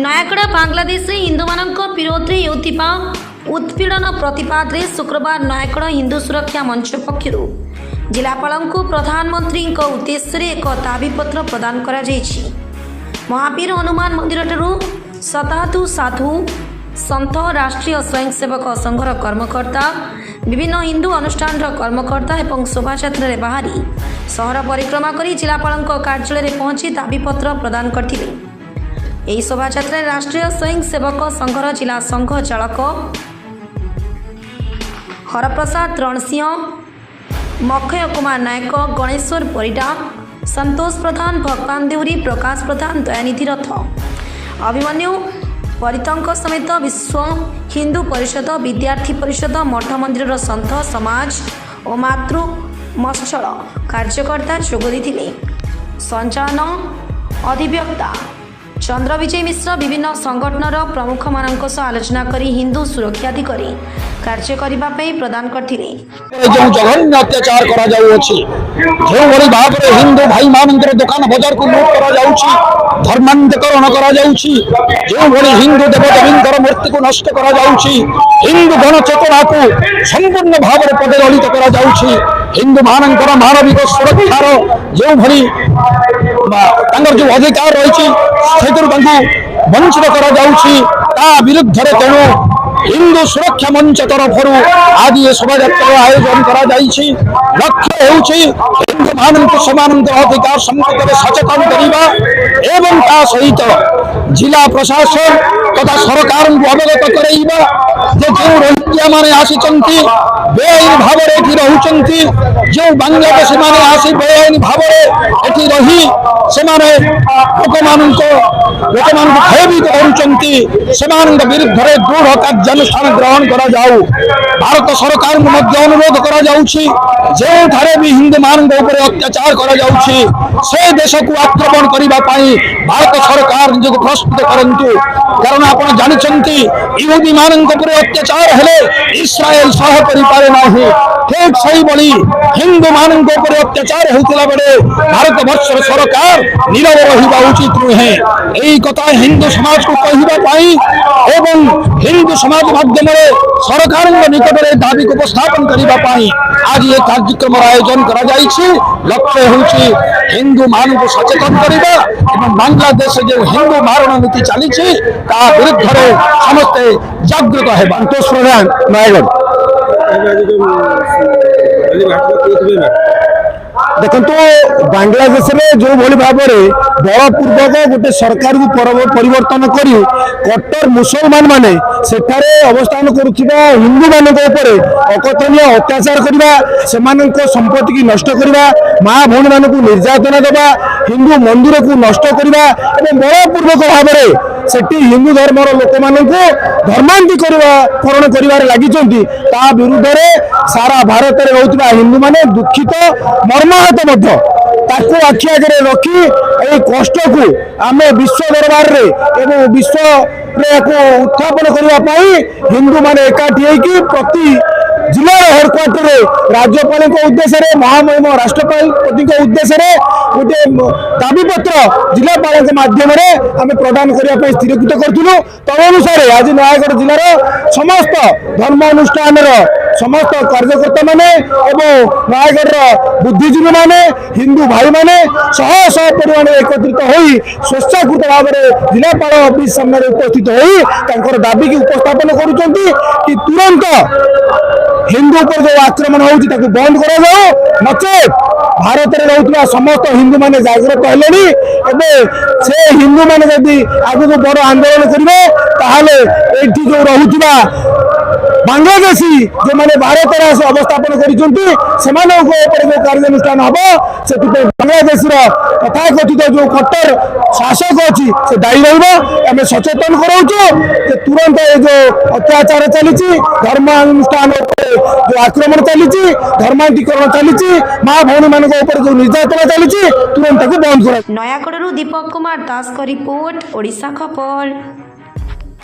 ନୟାଗଡ଼ ବାଂଲାଦେଶରେ ହିନ୍ଦୁମାନଙ୍କ ବିରୋଧରେ ହେଉଥିବା ଉତ୍ପୀଡ଼ନ ପ୍ରତିବାଦରେ ଶୁକ୍ରବାର ନୟାଗଡ଼ ହିନ୍ଦୁ ସୁରକ୍ଷା ମଞ୍ଚ ପକ୍ଷରୁ ଜିଲ୍ଲାପାଳଙ୍କୁ ପ୍ରଧାନମନ୍ତ୍ରୀଙ୍କ ଉଦ୍ଦେଶ୍ୟରେ ଏକ ଦାବିପତ୍ର ପ୍ରଦାନ କରାଯାଇଛି। ମହାବୀର ହନୁମାନ ମନ୍ଦିରଠାରୁ ଶତାବ୍ଦୀ ସାଧୁ ସନ୍ଥ ରାଷ୍ଟ୍ରୀୟ ସ୍ୱୟଂସେବକ ସଂଘର କର୍ମକର୍ତ୍ତା ବିଭିନ୍ନ ହିନ୍ଦୁ ଅନୁଷ୍ଠାନର କର୍ମକର୍ତ୍ତା ଏବଂ ଶୋଭାଯାତ୍ରାରେ ବାହାରି ସହର ପରିକ୍ରମା କରି ଜିଲ୍ଲାପାଳଙ୍କ କାର୍ଯ୍ୟାଳୟରେ ପହଞ୍ଚି ଦାବିପତ୍ର ପ୍ରଦାନ କରିଥିଲେ। ଏହି ଶୋଭାଯାତ୍ରାରେ ରାଷ୍ଟ୍ରୀୟ ସ୍ୱୟଂସେବକ ସଂଘର ଜିଲ୍ଲା ସଂଘ ଚାଳକ ହରପ୍ରସାଦ ରଣସିଂହ, ମକ୍ଷୟ କୁମାର ନାୟକ, ଗଣେଶ୍ୱର ପରିଡ଼ା, ସନ୍ତୋଷ ପ୍ରଧାନ, ଭଗବାନ ଦେହୁରୀ, ପ୍ରକାଶ ପ୍ରଧାନ, ଦୟାନିଧି ରଥ, ଅଭିମନ୍ୟୁ ପରିତଙ୍କ ସମେତ ବିଶ୍ୱ ହିନ୍ଦୁ ପରିଷଦ, ବିଦ୍ୟାର୍ଥୀ ପରିଷଦ, ମଠ ମନ୍ଦିରର ସନ୍ଥ ସମାଜ ଓ ମାତୃ ମତ୍ସଳ କାର୍ଯ୍ୟକର୍ତ୍ତା ଯୋଗ ଦେଇଥିଲେ। ସଞ୍ଚାଳନ ଅଧିବକ୍ତା ଚନ୍ଦ୍ର ବିଜୟ ମିଶ୍ର ବିଭିନ୍ନ ସଂଗଠନର ପ୍ରମୁଖମାନଙ୍କ ସହ ଆଲୋଚନା କରି ହିନ୍ଦୁ ସୁରକ୍ଷା ଦିଗରେ କାର୍ଯ୍ୟ କରିବା ପାଇଁ ପ୍ରଦାନ କରିଥିଲେ। जो जघन्य अत्याचार करा जाउछि, जो भली भाबरे हिंदू भाई मानकर दुकान बाजार को लूट करा जाउछि, धर्मांतकरण करा जाउछि, जो भली हिंदू देवदेवींकर मूर्ति को नष्ट करा जाउछि, हिंदू गण चेतना को संपूर्ण भाबरे पददलित करा जाउछि, हिंदू मानकर मानविक सुरक्षार जो भली तांगर जो अधिकार रहिछि सेतुर तांको वंचित करा जाउछि, ता विरुद्ध रे तेणु हिंदू सुरक्षा मंच तरफ आज ये शोभायात्रा आयोजन करा जाइछि। लक्ष्य हेउछि हिंदू मानक समान अधिकार सम्बन्ध सचेतन करिबा एवं ता सहित जिला प्रशासन तथा सरकार को अवगत कराइबा जे जो रोहिंग्या माने आसिचंती बेआईन भावरे एठी रहउचंती, जो बांग्लादेशी माने आसी बेआईन भावरे एठी रही सेमाने लोकमाननको भयभीत करुचंती, सेमानक विरुद्ध रे दृढ़ कार्यानुष्ठान ग्रहण करा जाऊ। भारत सरकार को मध्य अनुरोध करा जाउछि, जो थारे भी हिंदू मानक ऊपर अत्याचार करा जाउछि से देश को आक्रमण करिबा पाई भारत सरकार निजको प्रस्तुत करंतु। कारण आपण जानिचंती यहूदी मानक ऊपर अत्याचार हेले इस्राएल सह करि पारे नाही, ठीक सही बली हिंदू मानक ऊपर अत्याचार होतिला बेले भारत वर्ष सरकार नीरव रहिबा उचित नुहे। एई कथा हिंदू समाज को कहिबा पाई एवं हिंदू समाज माध्यम सरकार निकट में दाबी को उपस्थापन करने आज ये कार्यक्रम आयोजन करा जाइछि। लक्ष्य होउछि हिंदू मान को सचेतन करबा एवं बांग्लादेश जो हिंदू मारण नीति चली ता विरुद्ध रे समस्ते जागृत हेबा। संतोष प्रधान, नयागढ़। देखो बांग्लादेश में जो भली भाव में बलपूर्वक गोटे सरकार को परिवर्तन कर कट्टर मुसलमान माने सेठारे अवस्थान करुवा हिंदू मान अकथनीय अत्याचार करवा, संपत्ति की नष्ट करवा, माँ भौणी मान को निर्यातना देवा, हिंदू मंदिर को नष्ट करवा और बलपूर्वक भाव में सेठी हिंदू धर्मर लोक मान धर्मांतरीकरण कर लगी विरुद्ध सारा भारत में रोकता हिंदू माने दुखित मर्माहत ताकू आखि आगे रखी ए कष्ट को आम विश्व दरबार रे एवं विश्व उत्थापन करने हिंदू माने एकाठी होगी प्रति जिला हेडक्वार्टर राज्यपाल उद्देश्य महामहिम राष्ट्रपति उद्देश्य गोटे दाबीपत्र जिलापाल माध्यम आम प्रदान करने स्थिरीकृत करूँ। तदनुसार आज नयागढ़ जिलार समस्त धर्म अनुष्ठान समस्त कार्यकर्ता माने एवं नयागढ़ बुद्धिजीवी माने हिंदू भाई माने शह शह परिमाण एकत्रित होई स्वेच्छाकृत भाव में जिलापाल ऑफिस सामने उपस्थित होई तांकर दाबी की उपस्थापन करुचंती कि तुरंत हिंदू पर जो आक्रमण होउछि ताकू बंद करा जाओ, नचेत भारत में रहउतबा समस्त हिंदू माने जागृत हेलेनी एबे से हिंदू माने यदि आगु को बड़ आंदोलन करिवे ताहाले एठी जो रहउतबा बांग्लादेशी जो माने भारत में अवस्थापन करिसंती सेमानक ऊपर जो कार्यानुष्ठान हबो से बांग्लादेश तथाकथित जो कट्टर शासक अच्छी से दायी रहा। आम सचेतन कराऊँ कि तुरंत ये जो अत्याचार चली धर्मानुष्ठान जो आक्रमण चली धर्मांतरीकरण चली माँ भौणी मान जो निर्यातना चली तुरंत बंद कर। नयागढ़ दीपक कुमार दास का रिपोर्ट, ओडिशा खबर।